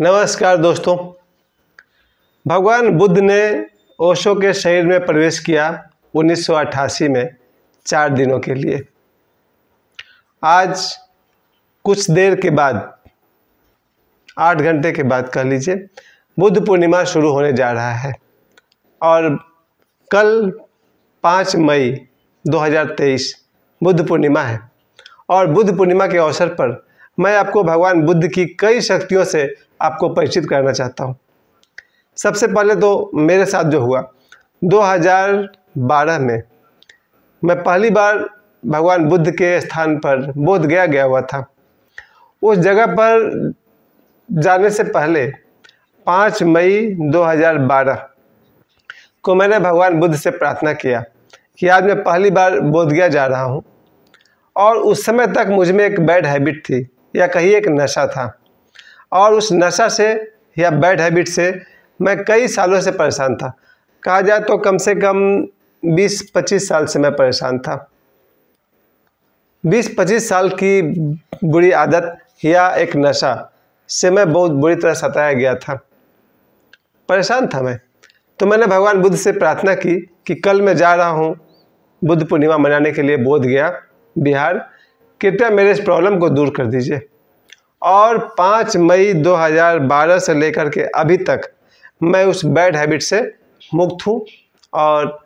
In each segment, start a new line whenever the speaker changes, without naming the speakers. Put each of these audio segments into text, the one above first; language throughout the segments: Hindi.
नमस्कार दोस्तों। भगवान बुद्ध ने ओशो के शरीर में प्रवेश किया 1988 में 4 दिनों के लिए। आज कुछ देर के बाद 8 घंटे के बाद कह लीजिए बुद्ध पूर्णिमा शुरू होने जा रहा है और कल 5 मई 2023 बुद्ध पूर्णिमा है। और बुद्ध पूर्णिमा के अवसर पर मैं आपको भगवान बुद्ध की कई शक्तियों से आपको परिचित करना चाहता हूँ। सबसे पहले तो मेरे साथ जो हुआ 2012 में मैं पहली बार भगवान बुद्ध के स्थान पर बोध गया हुआ था। उस जगह पर जाने से पहले 5 मई 2012 को मैंने भगवान बुद्ध से प्रार्थना किया कि आज मैं पहली बार बोधगया जा रहा हूँ। और उस समय तक मुझ में एक बैड हैबिट थी या कहीं एक नशा था, और उस नशा से या बैड हैबिट से मैं कई सालों से परेशान था। कहा जाए तो कम से कम 20-25 साल से मैं परेशान था। 20-25 साल की बुरी आदत या एक नशा से मैं बहुत बुरी तरह सताया गया था, परेशान था मैं। तो मैंने भगवान बुद्ध से प्रार्थना की कि कल मैं जा रहा हूँ बुद्ध पूर्णिमा मनाने के लिए बोधगया बिहार, कृपया मेरे इस प्रॉब्लम को दूर कर दीजिए। और 5 मई 2012 से लेकर के अभी तक मैं उस बैड हैबिट से मुक्त हूँ और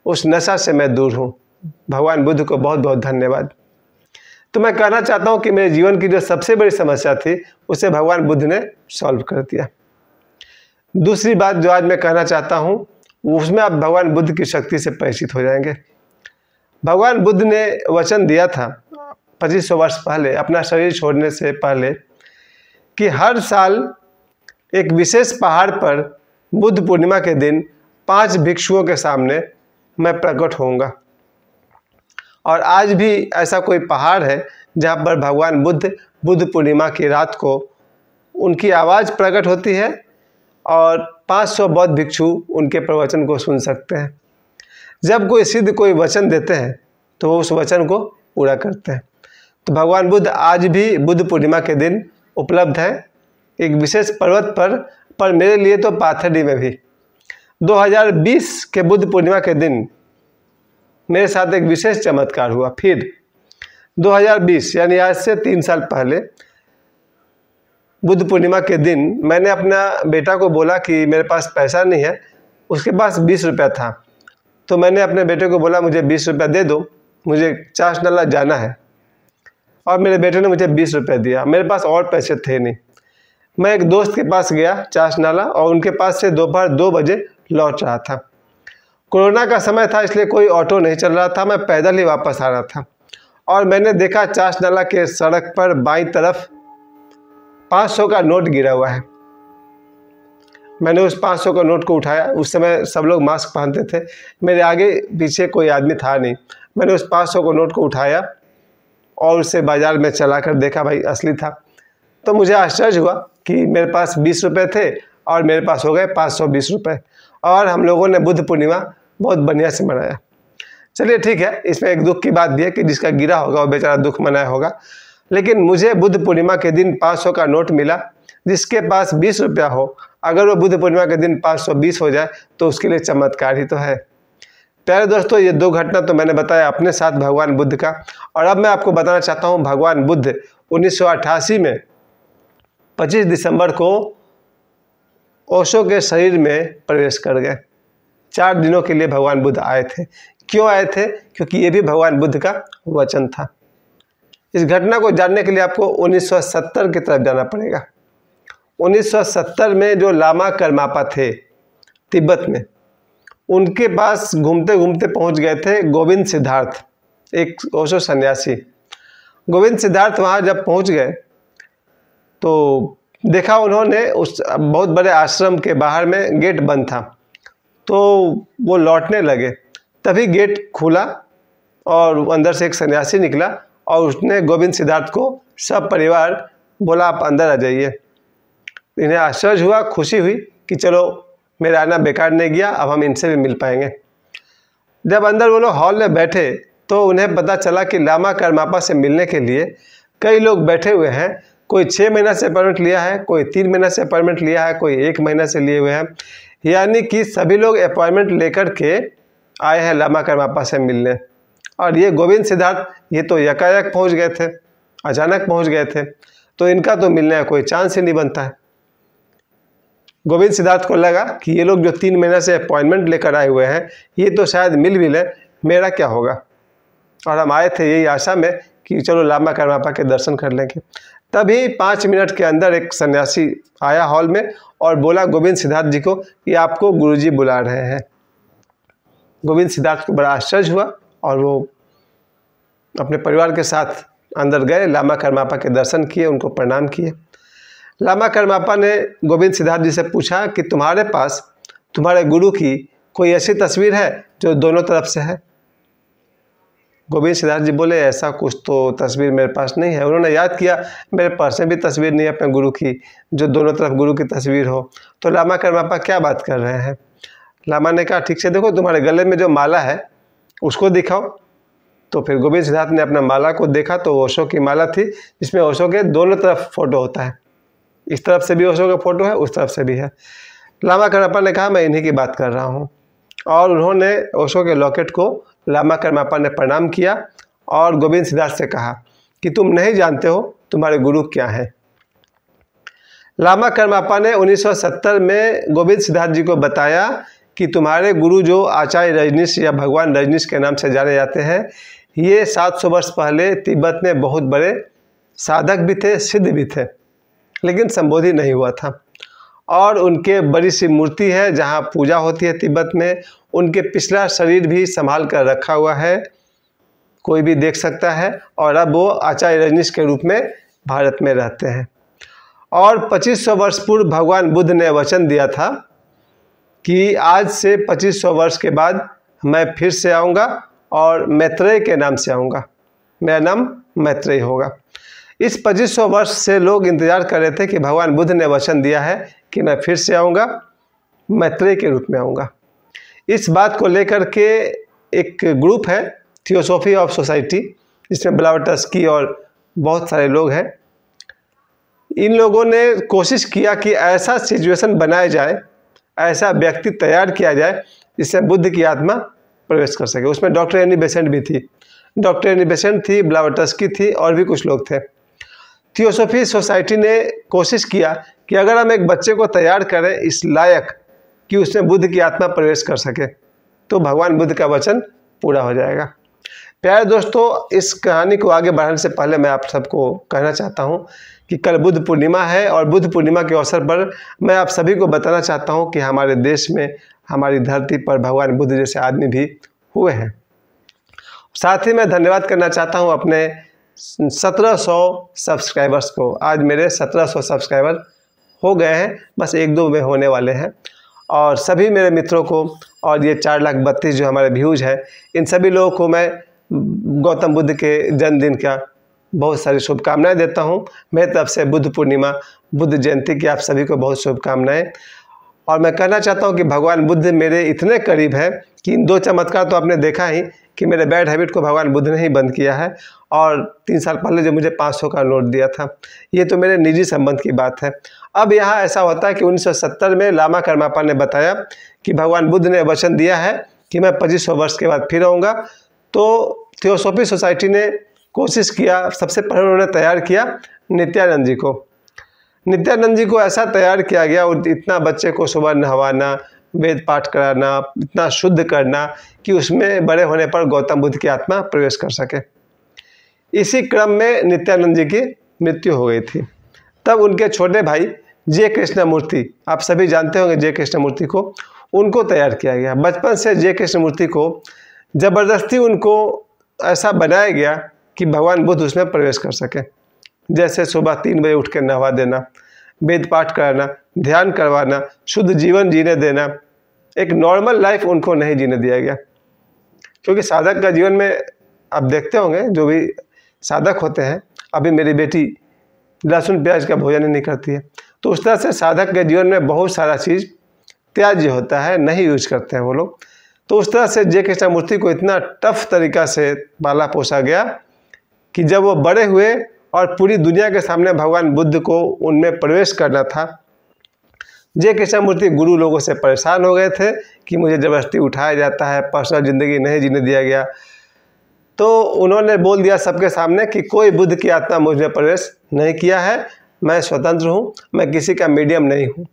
उस नशा से मैं दूर हूँ। भगवान बुद्ध को बहुत बहुत धन्यवाद। तो मैं कहना चाहता हूँ कि मेरे जीवन की जो सबसे बड़ी समस्या थी उसे भगवान बुद्ध ने सॉल्व कर दिया। दूसरी बात जो आज मैं कहना चाहता हूँ उसमें आप भगवान बुद्ध की शक्ति से परिचित हो जाएंगे। भगवान बुद्ध ने वचन दिया था 2500 वर्ष पहले, अपना शरीर छोड़ने से पहले, कि हर साल एक विशेष पहाड़ पर बुद्ध पूर्णिमा के दिन 5 भिक्षुओं के सामने मैं प्रकट होऊंगा। और आज भी ऐसा कोई पहाड़ है जहाँ पर भगवान बुद्ध पूर्णिमा की रात को उनकी आवाज़ प्रकट होती है और 500 बौद्ध भिक्षु उनके प्रवचन को सुन सकते हैं। जब कोई सिद्ध कोई वचन देते हैं तो वो उस वचन को पूरा करते हैं। तो भगवान बुद्ध आज भी बुद्ध पूर्णिमा के दिन उपलब्ध है एक विशेष पर्वत पर मेरे लिए तो पाथर्डी में भी। 2020 के बुद्ध पूर्णिमा के दिन मेरे साथ एक विशेष चमत्कार हुआ। फिर 2020 यानी आज से 3 साल पहले बुद्ध पूर्णिमा के दिन मैंने अपना बेटा को बोला कि मेरे पास पैसा नहीं है, उसके पास 20 रुपया था। तो मैंने अपने बेटे को बोला मुझे 20 रुपया दे दो, मुझे चाश नाला जाना है। और मेरे बेटे ने मुझे 20 रुपये दिया। मेरे पास और पैसे थे नहीं। मैं एक दोस्त के पास गया चाश नाला और उनके पास से दोपहर 2 बजे लौट रहा था। कोरोना का समय था इसलिए कोई ऑटो नहीं चल रहा था, मैं पैदल ही वापस आ रहा था। और मैंने देखा चाश नाला के सड़क पर बाईं तरफ 500 का नोट गिरा हुआ है। मैंने उस 500 का नोट को उठाया। उस समय सब लोग मास्क पहनते थे, मेरे आगे पीछे कोई आदमी था नहीं। मैंने उस 500 को नोट को उठाया और उसे बाज़ार में चला कर देखा, भाई असली था। तो मुझे आश्चर्य हुआ कि मेरे पास 20 रुपये थे और मेरे पास हो गए 520 रुपये। और हम लोगों ने बुद्ध पूर्णिमा बहुत बढ़िया से मनाया। चलिए ठीक है, इसमें एक दुख की बात भी है कि जिसका गिरा होगा वो बेचारा दुख मनाया होगा। लेकिन मुझे बुद्ध पूर्णिमा के दिन 500 का नोट मिला। जिसके पास 20 रुपया हो, अगर वो बुद्ध पूर्णिमा के दिन 520 हो जाए तो उसके लिए चमत्कार ही तो है। प्यारे दोस्तों, ये 2 घटना तो मैंने बताया अपने साथ भगवान बुद्ध का। और अब मैं आपको बताना चाहता हूँ भगवान बुद्ध 1988 में 25 दिसंबर को ओशो के शरीर में प्रवेश कर गए। 4 दिनों के लिए भगवान बुद्ध आए थे। क्यों आए थे? क्योंकि ये भी भगवान बुद्ध का वचन था। इस घटना को जानने के लिए आपको 1970 की तरफ जाना पड़ेगा। 1970 में जो लामा करमापा थे तिब्बत में, उनके पास घूमते घूमते पहुंच गए थे गोविंद सिद्धार्थ, एक ओशो सन्यासी। गोविंद सिद्धार्थ वहां जब पहुंच गए तो देखा उन्होंने उस बहुत बड़े आश्रम के बाहर में गेट बंद था। तो वो लौटने लगे, तभी गेट खुला और अंदर से एक सन्यासी निकला और उसने गोविंद सिद्धार्थ को सब परिवार बोला आप अंदर आ जाइए। इन्हें आश्चर्य हुआ, खुशी हुई कि चलो मेरा आना बेकार नहीं गया, अब हम इनसे भी मिल पाएंगे। जब अंदर वो लोग हॉल में बैठे तो उन्हें पता चला कि लामा करमापा से मिलने के लिए कई लोग बैठे हुए हैं कोई 6 महीना से अपॉइंटमेंट लिया है, कोई 3 महीना से अपॉइंटमेंट लिया है, कोई 1 महीना से लिए हुए हैं। यानी कि सभी लोग अपॉइंटमेंट लेकर के आए हैं लामा करमापा से मिलने। और ये गोविंद सिद्धार्थ ये तो यकायक पहुंच गए थे, अचानक पहुंच गए थे, तो इनका तो मिलने का कोई चांस ही नहीं बनता है। गोविंद सिद्धार्थ को लगा कि ये लोग जो 3 महीना से अपॉइंटमेंट लेकर आए हुए हैं ये तो शायद मिल भी ले, मेरा क्या होगा। और हम आए थे यही आशा में कि चलो लामा करमापा के दर्शन कर लेंगे। तभी 5 मिनट के अंदर एक सन्यासी आया हॉल में और बोला गोविंद सिद्धार्थ जी को कि आपको गुरुजी बुला रहे हैं। गोविंद सिद्धार्थ को बड़ा आश्चर्य हुआ और वो अपने परिवार के साथ अंदर गए, लामा करमापा के दर्शन किए, उनको प्रणाम किए। लामा करमापा ने गोविंद सिद्धार्थ जी से पूछा कि तुम्हारे पास तुम्हारे गुरु की कोई ऐसी तस्वीर है जो दोनों तरफ से है। गोविंद सिद्धार्थ जी बोले ऐसा कुछ तो तस्वीर मेरे पास नहीं है। उन्होंने याद किया मेरे पास में भी तस्वीर नहीं है अपने गुरु की जो दोनों तरफ गुरु की तस्वीर हो। तो लामा करमापा क्या बात कर रहे हैं। लामा ने कहा ठीक से देखो तुम्हारे गले में जो माला है उसको दिखाओ। तो फिर गोविंद सिद्धार्थ ने अपना माला को देखा तो ओशो की माला थी जिसमें ओशो के दोनों तरफ फोटो होता है, इस तरफ से भी ओशो का फोटो है, उस तरफ से भी है। लामा करमापा ने कहा मैं इन्हीं की बात कर रहा हूँ। और उन्होंने ओशो के लॉकेट को लामा करमापा ने प्रणाम किया और गोविंद सिद्धार्थ से कहा कि तुम नहीं जानते हो तुम्हारे गुरु क्या हैं। लामा करमापा ने 1970 में गोविंद सिद्धार्थ जी को बताया कि तुम्हारे गुरु जो आचार्य रजनीश या भगवान रजनीश के नाम से जाने जाते हैं, ये 700 वर्ष पहले तिब्बत में बहुत बड़े साधक भी थे, सिद्ध भी थे, लेकिन संबोधि नहीं हुआ था। और उनके बड़ी सी मूर्ति है जहाँ पूजा होती है तिब्बत में। उनके पिछला शरीर भी संभाल कर रखा हुआ है, कोई भी देख सकता है। और अब वो आचार्य रजनीश के रूप में भारत में रहते हैं। और 2500 वर्ष पूर्व भगवान बुद्ध ने वचन दिया था कि आज से 2500 वर्ष के बाद मैं फिर से आऊँगा और मैत्रेय के नाम से आऊँगा, मेरा नाम मैत्रेय होगा। इस 2500 वर्ष से लोग इंतजार कर रहे थे कि भगवान बुद्ध ने वचन दिया है कि मैं फिर से आऊँगा, मैत्रेय के रूप में आऊँगा। इस बात को लेकर के एक ग्रुप है थियोसॉफी ऑफ सोसाइटी, जिसमें ब्लावटस्की और बहुत सारे लोग हैं। इन लोगों ने कोशिश किया कि ऐसा सिचुएशन बनाया जाए, ऐसा व्यक्ति तैयार किया जाए जिससे बुद्ध की आत्मा प्रवेश कर सके। उसमें डॉक्टर एनी बेसेंट भी थी, डॉक्टर एनी बेसेंट थी, ब्लावटस्की थी और भी कुछ लोग थे। थियोसॉफी सोसाइटी ने कोशिश किया कि अगर हम एक बच्चे को तैयार करें इस लायक कि उसमें बुद्ध की आत्मा प्रवेश कर सके तो भगवान बुद्ध का वचन पूरा हो जाएगा। प्यारे दोस्तों, इस कहानी को आगे बढ़ाने से पहले मैं आप सबको कहना चाहता हूं कि कल बुद्ध पूर्णिमा है और बुद्ध पूर्णिमा के अवसर पर मैं आप सभी को बताना चाहता हूं कि हमारे देश में, हमारी धरती पर भगवान बुद्ध जैसे आदमी भी हुए हैं। साथ ही मैं धन्यवाद करना चाहता हूं अपने 1700 सब्सक्राइबर्स को। आज मेरे 1700 सब्सक्राइबर हो गए हैं, बस 1-2 में होने वाले हैं। और सभी मेरे मित्रों को और ये 4,32,000 जो हमारे व्यूज़ हैं, इन सभी लोगों को मैं गौतम बुद्ध के जन्मदिन का बहुत सारी शुभकामनाएं देता हूं। मेरी तरफ से बुद्ध पूर्णिमा, बुद्ध जयंती की आप सभी को बहुत शुभकामनाएं। और मैं कहना चाहता हूं कि भगवान बुद्ध मेरे इतने करीब है कि इन 2 चमत्कार तो आपने देखा ही कि मेरे बैड हैबिट को भगवान बुद्ध ने ही बंद किया है। और 3 साल पहले जो मुझे 500 का नोट दिया था, ये तो मेरे निजी संबंध की बात है। अब यहाँ ऐसा होता है कि 1970 में लामा करमापा ने बताया कि भगवान बुद्ध ने वचन दिया है कि मैं 2500 वर्ष के बाद फिर आऊँगा। तो थियोसॉफी सोसाइटी ने कोशिश किया, सबसे पहले उन्होंने तैयार किया नित्यानंद जी को। नित्यानंद जी को ऐसा तैयार किया गया, इतना बच्चे को सुबह नहवाना, वेद पाठ कराना, इतना शुद्ध करना कि उसमें बड़े होने पर गौतम बुद्ध की आत्मा प्रवेश कर सके। इसी क्रम में नित्यानंद जी की मृत्यु हो गई थी। तब उनके छोटे भाई जे कृष्णमूर्ति, आप सभी जानते होंगे जे कृष्णमूर्ति को, उनको तैयार किया गया। बचपन से जे कृष्णमूर्ति को ज़बरदस्ती उनको ऐसा बनाया गया कि भगवान बुद्ध उसमें प्रवेश कर सके। जैसे सुबह 3 बजे उठ के नहवा देना, वेद पाठ कराना, ध्यान करवाना, शुद्ध जीवन जीने देना। एक नॉर्मल लाइफ उनको नहीं जीने दिया गया, क्योंकि साधक का जीवन में आप देखते होंगे जो भी साधक होते हैं, अभी मेरी बेटी लहसुन प्याज का भोजन ही नहीं करती है, तो उस तरह से साधक के जीवन में बहुत सारा चीज़ त्याज्य होता है, नहीं यूज करते हैं वो लोग। तो उस तरह से जे कृष्णमूर्ति को इतना टफ तरीका से पाला पोसा गया कि जब वो बड़े हुए और पूरी दुनिया के सामने भगवान बुद्ध को उनमें प्रवेश करना था। जे कृष्णमूर्ति गुरु लोगों से परेशान हो गए थे कि मुझे ज़बरदस्ती उठाया जाता है, पर्सनल ज़िंदगी नहीं जीने दिया गया। तो उन्होंने बोल दिया सबके सामने कि कोई बुद्ध की आत्मा मुझ में प्रवेश नहीं किया है, मैं स्वतंत्र हूँ, मैं किसी का मीडियम नहीं हूँ।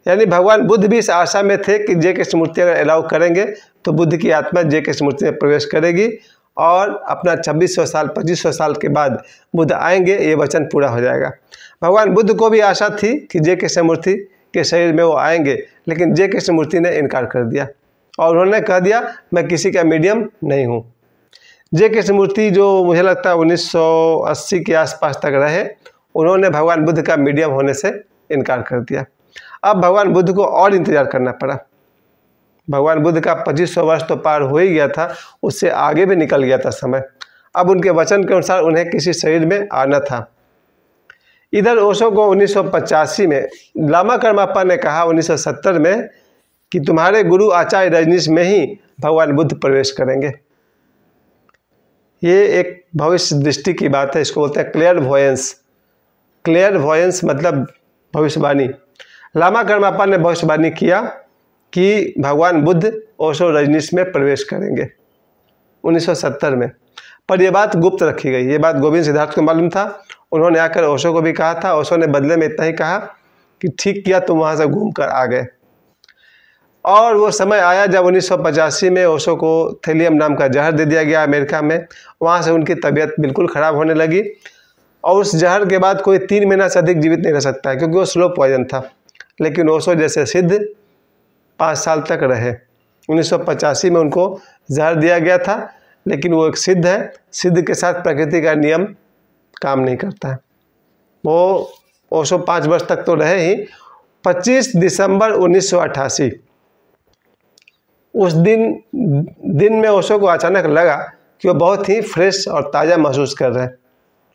यानी भगवान बुद्ध भी इस आशा में थे कि जे कृष्णमूर्ति अगर अलाउ करेंगे तो बुद्ध की आत्मा जे कृष्णमूर्ति में प्रवेश करेगी और अपना 2600 साल 2500 साल के बाद बुद्ध आएंगे, ये वचन पूरा हो जाएगा। भगवान बुद्ध को भी आशा थी कि जे कृष्णमूर्ति के शरीर में वो आएंगे, लेकिन जे कृष्णमूर्ति ने इनकार कर दिया और उन्होंने कह दिया मैं किसी का मीडियम नहीं हूँ। जे कृष्णमूर्ति जो मुझे लगता है 1980 के आसपास तक रहे, उन्होंने भगवान बुद्ध का मीडियम होने से इनकार कर दिया। अब भगवान बुद्ध को और इंतज़ार करना पड़ा। भगवान बुद्ध का 2500 वर्ष तो पार हो ही गया था, उससे आगे भी निकल गया था समय। अब उनके वचन के अनुसार उन्हें किसी शरीर में आना था। इधर ओशो को 1985 में लामा कर्मापा ने कहा 1970 में कि तुम्हारे गुरु आचार्य रजनीश में ही भगवान बुद्ध प्रवेश करेंगे। ये एक भविष्य दृष्टि की बात है, इसको बोलते हैं क्लेयरवॉयंस। क्लेयरवॉयंस मतलब भविष्यवाणी। लामा कर्मापा ने भविष्यवाणी किया कि भगवान बुद्ध ओशो रजनीश में प्रवेश करेंगे 1970 में, पर यह बात गुप्त रखी गई। ये बात गोविंद सिद्धार्थ को मालूम था, उन्होंने आकर ओशो को भी कहा था। ओशो ने बदले में इतना ही कहा कि ठीक किया, तुम वहाँ से घूम कर आ गए। और वो समय आया जब 1985 में ओशो को थैलियम नाम का जहर दे दिया गया अमेरिका में। वहाँ से उनकी तबीयत बिल्कुल ख़राब होने लगी और उस जहर के बाद कोई 3 महीना से अधिक जीवित नहीं रह सकता है, क्योंकि वो स्लो पॉइजन था। लेकिन ओशो जैसे सिद्ध 5 साल तक रहे। 1985 में उनको जहर दिया गया था, लेकिन वो एक सिद्ध है, सिद्ध के साथ प्रकृति का नियम काम नहीं करता है। वो ओशो 5 वर्ष तक तो रहे ही। 25 दिसंबर 1988 उस दिन में ओशो को अचानक लगा कि वो बहुत ही फ्रेश और ताज़ा महसूस कर रहे हैं।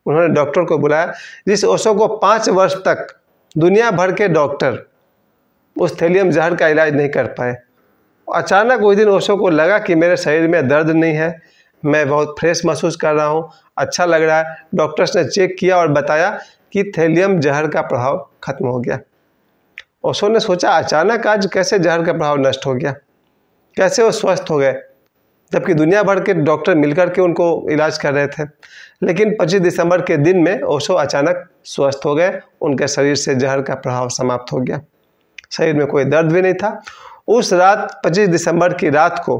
उन्होंने डॉक्टर को बुलाया, जिस ओशो को 5 वर्ष तक दुनिया भर के डॉक्टर उस थैलियम जहर का इलाज नहीं कर पाए। अचानक उस दिन ओशो को लगा कि मेरे शरीर में दर्द नहीं है, मैं बहुत फ्रेश महसूस कर रहा हूँ, अच्छा लग रहा है। डॉक्टर्स ने चेक किया और बताया कि थैलियम जहर का प्रभाव खत्म हो गया। ओशो ने सोचा अचानक आज कैसे जहर का प्रभाव नष्ट हो गया, कैसे वो स्वस्थ हो गए, जबकि दुनिया भर के डॉक्टर मिलकर के उनको इलाज कर रहे थे। लेकिन 25 दिसंबर के दिन में ओशो अचानक स्वस्थ हो गए, उनके शरीर से जहर का प्रभाव समाप्त हो गया, शरीर में कोई दर्द भी नहीं था। उस रात 25 दिसंबर की रात को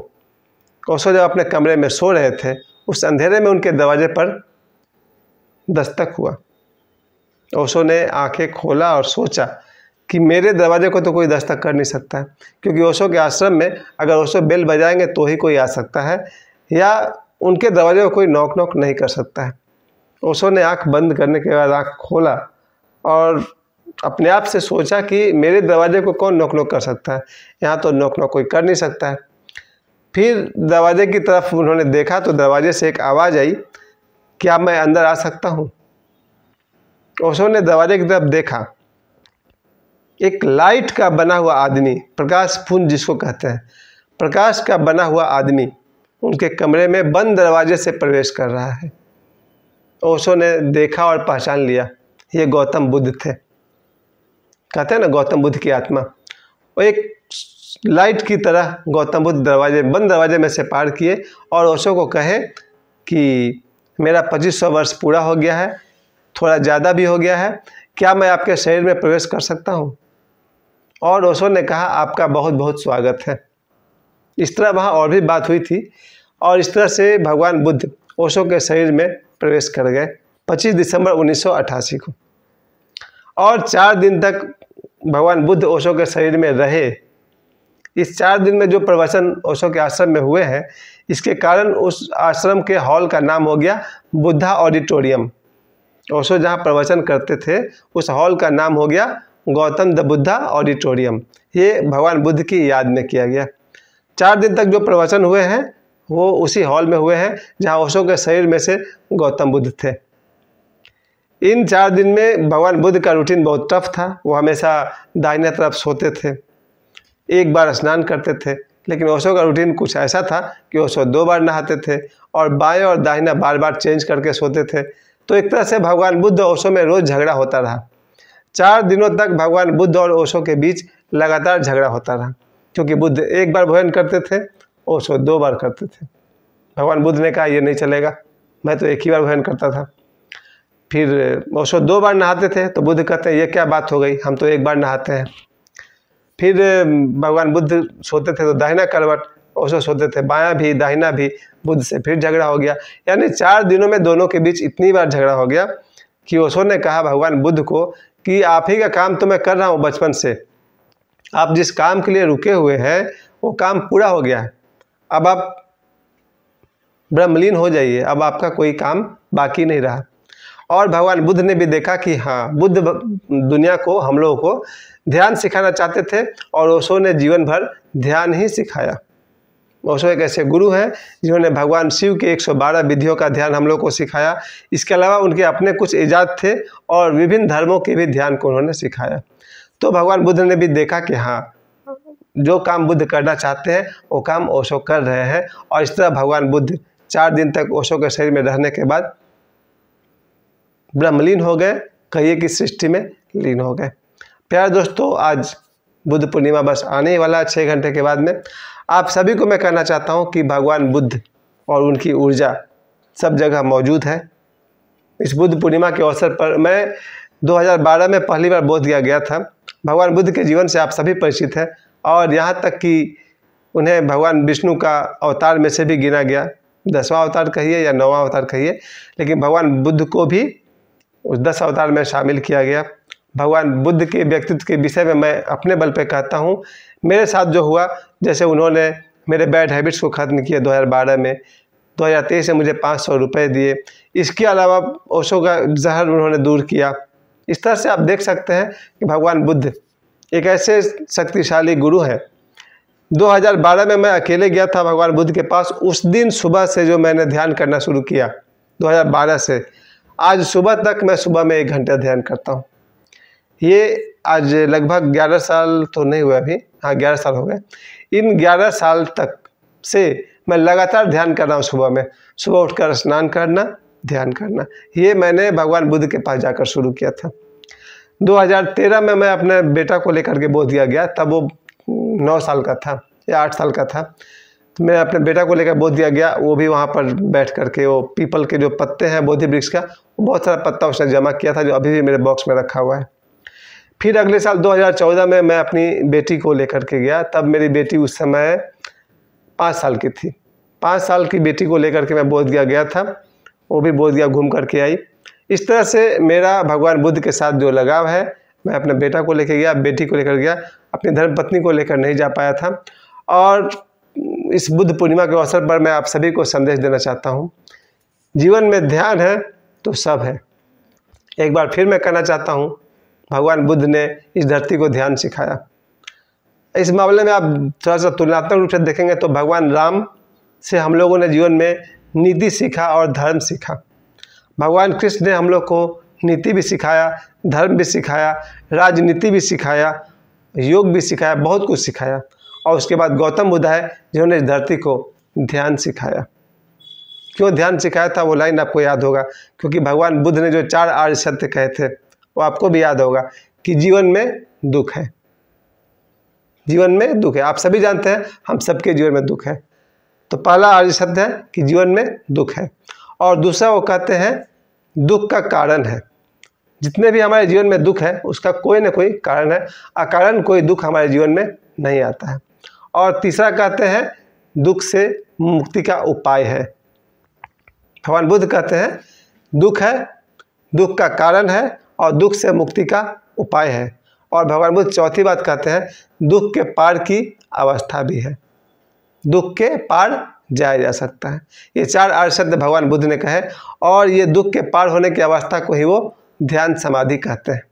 ओशो जब अपने कमरे में सो रहे थे, उस अंधेरे में उनके दरवाजे पर दस्तक हुआ। ओशो ने आंखें खोला और सोचा कि मेरे दरवाजे को तो कोई दस्तक कर नहीं सकता है, क्योंकि ओशो के आश्रम में अगर ओशो बेल बजाएंगे तो ही कोई आ सकता है, या उनके दरवाजे को कोई नॉक नॉक नहीं कर सकता है। ओशो ने आंख बंद करने के बाद आंख खोला और अपने आप से सोचा कि मेरे दरवाजे को कौन नॉक नॉक कर सकता है, यहाँ तो नॉक नॉक कोई कर नहीं सकता है। फिर दरवाजे की तरफ उन्होंने देखा तो दरवाजे से एक आवाज़ आई, क्या मैं अंदर आ सकता हूँ? ओशो ने दरवाजे की तरफ देखा। एक लाइट का बना हुआ आदमी, प्रकाश पुंज जिसको कहते हैं, प्रकाश का बना हुआ आदमी उनके कमरे में बंद दरवाजे से प्रवेश कर रहा है। ओशो ने देखा और पहचान लिया, ये गौतम बुद्ध थे। कहते हैं ना गौतम बुद्ध की आत्मा। वो एक लाइट की तरह गौतम बुद्ध बंद दरवाजे में से पार किए और ओशो को कहे कि मेरा 2500 वर्ष पूरा हो गया है, थोड़ा ज़्यादा भी हो गया है, क्या मैं आपके शरीर में प्रवेश कर सकता हूँ? और ओशो ने कहा आपका बहुत बहुत स्वागत है। इस तरह वहाँ और भी बात हुई थी और इस तरह से भगवान बुद्ध ओशो के शरीर में प्रवेश कर गए 25 दिसंबर 1988 को। और 4 दिन तक भगवान बुद्ध ओशो के शरीर में रहे। इस 4 दिन में जो प्रवचन ओशो के आश्रम में हुए हैं, इसके कारण उस आश्रम के हॉल का नाम हो गया बुद्धा ऑडिटोरियम। ओशो जहाँ प्रवचन करते थे उस हॉल का नाम हो गया गौतम द बुद्धा ऑडिटोरियम। ये भगवान बुद्ध की याद में किया गया। 4 दिन तक जो प्रवचन हुए हैं वो उसी हॉल में हुए हैं जहाँ ओशो के शरीर में से गौतम बुद्ध थे। इन 4 दिन में भगवान बुद्ध का रूटीन बहुत टफ था। वो हमेशा दाहिने तरफ सोते थे, एक बार स्नान करते थे। लेकिन ओशो का रूटीन कुछ ऐसा था कि ओशो 2 बार नहाते थे और बाएं और दाहिना बार बार चेंज करके सोते थे। तो एक तरह से भगवान बुद्ध और ओशो में रोज़ झगड़ा होता रहा। 4 दिनों तक भगवान बुद्ध और ओशो के बीच लगातार झगड़ा होता रहा, क्योंकि बुद्ध एक बार भोजन करते थे, ओशो 2 बार करते थे। भगवान बुद्ध ने कहा ये नहीं चलेगा, मैं तो एक ही बार भोजन करता था। फिर ओशो 2 बार नहाते थे, तो बुद्ध कहते हैं ये क्या बात हो गई, हम तो एक बार नहाते हैं। फिर भगवान बुद्ध सोते थे तो दाहिना करवट, ओशो सोते थे बायां भी दाहिना भी, बुद्ध से फिर झगड़ा हो गया। यानी 4 दिनों में दोनों के बीच इतनी बार झगड़ा हो गया कि ओशो ने कहा भगवान बुद्ध को कि आप ही का काम तो मैं कर रहा हूँ बचपन से, आप जिस काम के लिए रुके हुए हैं वो काम पूरा हो गया है, अब आप ब्रह्मलीन हो जाइए, अब आपका कोई काम बाकी नहीं रहा। और भगवान बुद्ध ने भी देखा कि हाँ, बुद्ध दुनिया को, हम लोगों को ध्यान सिखाना चाहते थे, और ओशो ने जीवन भर ध्यान ही सिखाया। ओशो एक ऐसे गुरु हैं जिन्होंने भगवान शिव के 112 विधियों का ध्यान हम लोग को सिखाया। इसके अलावा उनके अपने कुछ इजाद थे और विभिन्न धर्मों के भी ध्यान को उन्होंने सिखाया। तो भगवान बुद्ध ने भी देखा कि हाँ, जो काम बुद्ध करना चाहते हैं वो काम ओशो कर रहे हैं, और इस तरह भगवान बुद्ध 4 दिन तक ओशो के शरीर में रहने के बाद ब्रह्मलीन हो गए, कहिए कि सृष्टि में लीन हो गए। प्यारे दोस्तों, आज बुद्ध पूर्णिमा बस आने ही वाला है 6 घंटे के बाद में। आप सभी को मैं कहना चाहता हूं कि भगवान बुद्ध और उनकी ऊर्जा सब जगह मौजूद है। इस बुद्ध पूर्णिमा के अवसर पर मैं 2012 में पहली बार बोधगया गया था। भगवान बुद्ध के जीवन से आप सभी परिचित हैं, और यहाँ तक कि उन्हें भगवान विष्णु का अवतार में से भी गिना गया, 10वां अवतार कहिए या 9वां अवतार कहिए, लेकिन भगवान बुद्ध को भी उस 10 अवतार में शामिल किया गया। भगवान बुद्ध के व्यक्तित्व के विषय में मैं अपने बल पे कहता हूँ, मेरे साथ जो हुआ, जैसे उन्होंने मेरे बैड हैबिट्स को ख़त्म किया 2012 में, 2023 में मुझे 500 रुपये दिए, इसके अलावा ओशो का जहर उन्होंने दूर किया। इस तरह से आप देख सकते हैं कि भगवान बुद्ध एक ऐसे शक्तिशाली गुरु हैं। 2012 में मैं अकेले गया था भगवान बुद्ध के पास। उस दिन सुबह से जो मैंने ध्यान करना शुरू किया 2012 से आज सुबह तक, मैं सुबह में 1 घंटा ध्यान करता हूँ। ये आज लगभग 11 साल तो नहीं हुआ अभी, हाँ 11 साल हो गए। इन 11 साल तक से मैं लगातार ध्यान कर रहा हूँ। सुबह में, सुबह उठकर स्नान करना, ध्यान करना, ये मैंने भगवान बुद्ध के पास जाकर शुरू किया था। 2013 में मैं अपने बेटा को लेकर के बोधगया गया, तब वो 9 साल का था या 8 साल का था। तो मैं अपने बेटा को लेकर बोधगया गया, वो भी वहाँ पर बैठ करके वो पीपल के जो पत्ते हैं बोधि वृक्ष का, वो बहुत सारा पत्ता उसने जमा किया था, जो अभी भी मेरे बॉक्स में रखा हुआ है। फिर अगले साल 2014 में मैं अपनी बेटी को लेकर के गया, तब मेरी बेटी उस समय 5 साल की थी। 5 साल की बेटी को लेकर के मैं बोधगया गया था, वो भी बोधगया घूम करके आई। इस तरह से मेरा भगवान बुद्ध के साथ जो लगाव है, मैं अपने बेटा को लेकर गया, बेटी को लेकर गया, अपनी धर्मपत्नी को लेकर नहीं जा पाया था। और इस बुद्ध पूर्णिमा के अवसर पर मैं आप सभी को संदेश देना चाहता हूँ, जीवन में ध्यान है तो सब है। एक बार फिर मैं कहना चाहता हूँ, भगवान बुद्ध ने इस धरती को ध्यान सिखाया। इस मामले में आप थोड़ा सा तुलनात्मक रूप से देखेंगे तो भगवान राम से हम लोगों ने जीवन में नीति सीखा और धर्म सीखा। भगवान कृष्ण ने हम लोग को नीति भी सिखाया, धर्म भी सिखाया, राजनीति भी सिखाया, योग भी सिखाया, बहुत कुछ सिखाया। और उसके बाद गौतम बुद्ध है जिन्होंने इस धरती को ध्यान सिखाया। क्यों ध्यान सिखाया था, वो लाइन आपको याद होगा, क्योंकि भगवान बुद्ध ने जो 4 आर्य सत्य कहे थे वो आपको भी याद होगा कि जीवन में दुख है, जीवन में दुख है। आप सभी जानते हैं हम सबके जीवन में दुख है। तो पहला आर्य सत्य है कि जीवन में दुख है, और दूसरा वो कहते हैं दुख का कारण है। जितने भी हमारे जीवन में दुख है उसका कोई ना कोई कारण है, अकारण कोई दुख हमारे जीवन में नहीं आता है। और तीसरा कहते हैं दुख से मुक्ति का उपाय है। भगवान बुद्ध कहते हैं दुख है, दुख का कारण है, और दुख से मुक्ति का उपाय है। और भगवान बुद्ध चौथी बात कहते हैं दुख के पार की अवस्था भी है, दुख के पार जाया जा सकता है। ये 4 आर्य सत्य भगवान बुद्ध ने कहे, और ये दुख के पार होने की अवस्था को ही वो ध्यान समाधि कहते हैं।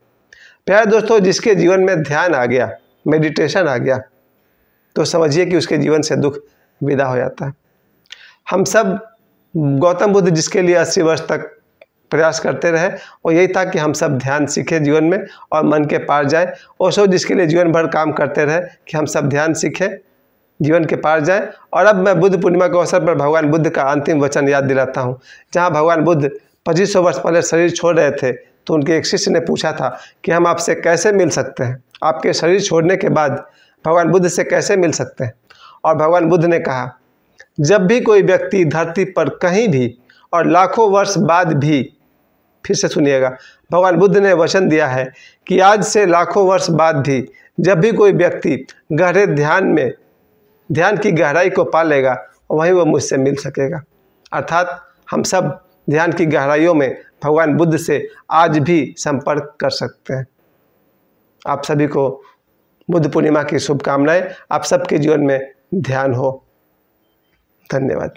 प्यारे दोस्तों, जिसके जीवन में ध्यान आ गया, मेडिटेशन आ गया, तो समझिए कि उसके जीवन से दुख विदा हो जाता है। हम सब, गौतम बुद्ध जिसके लिए 80 वर्ष तक प्रयास करते रहे, और यही था कि हम सब ध्यान सीखें जीवन में और मन के पार जाए। ओशो जिसके लिए जीवन भर काम करते रहे कि हम सब ध्यान सीखें, जीवन के पार जाए। और अब मैं बुद्ध पूर्णिमा के अवसर पर भगवान बुद्ध का अंतिम वचन याद दिलाता हूँ, जहाँ भगवान बुद्ध 2500 वर्ष पहले शरीर छोड़ रहे थे, तो उनके एक शिष्य ने पूछा था कि हम आपसे कैसे मिल सकते हैं, आपके शरीर छोड़ने के बाद भगवान बुद्ध से कैसे मिल सकते हैं। और भगवान बुद्ध ने कहा, जब भी कोई व्यक्ति धरती पर कहीं भी और लाखों वर्ष बाद भी, फिर से सुनिएगा, भगवान बुद्ध ने वचन दिया है कि आज से लाखों वर्ष बाद भी जब भी कोई व्यक्ति गहरे ध्यान की गहराई को पा लेगा, वहीं वो मुझसे मिल सकेगा। अर्थात हम सब ध्यान की गहराइयों में भगवान बुद्ध से आज भी संपर्क कर सकते हैं। आप सभी को बुद्ध पूर्णिमा की शुभकामनाएं। आप सबके जीवन में ध्यान हो। धन्यवाद।